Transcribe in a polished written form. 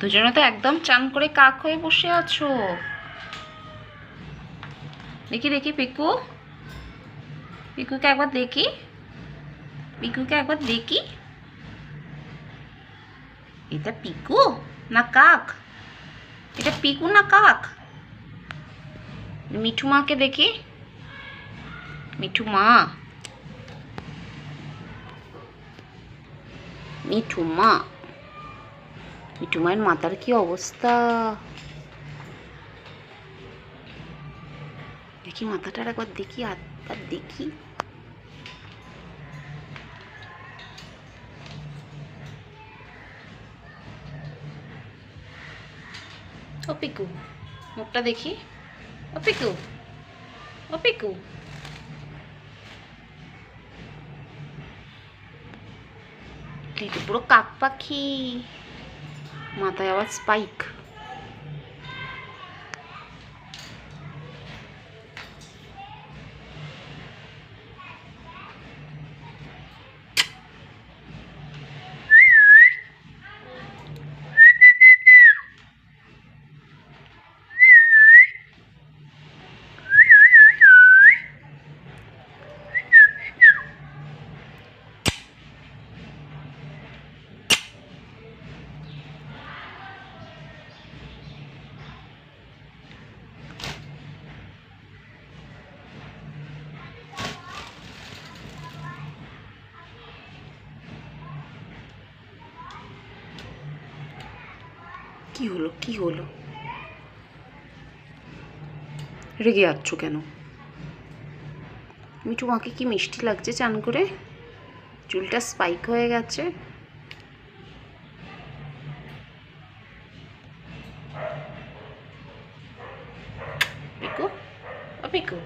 দুজনে তো একদম চান করে কাক হয়ে বসে আছো। দেখি দেখি পিকু, পিকুকে একবার দেখি, পিকুকে একবার দেখি। এটা পিকু না কাক? এটা পিকু না কাক? মিঠু মাকে দেখি, মিঠু মা, মিঠু মা, মিঠু মায়ের মাথার কি অবস্থা দেখি, মাথাটার একবার দেখি, হাতটা দেখি। ও পিকু, মুখটা দেখি। ও পিকু, ও পিকু, এটা পুরো কাক পাখি, মাথায় আবার স্পাইক। কি হলো, কি হলো? রেগে যাচ্ছ কেন? মিঠু মাকে কি মিষ্টি লাগছে চান করে, চুলটা স্পাইক হয়ে গেছে। পিকু, ও পিকু।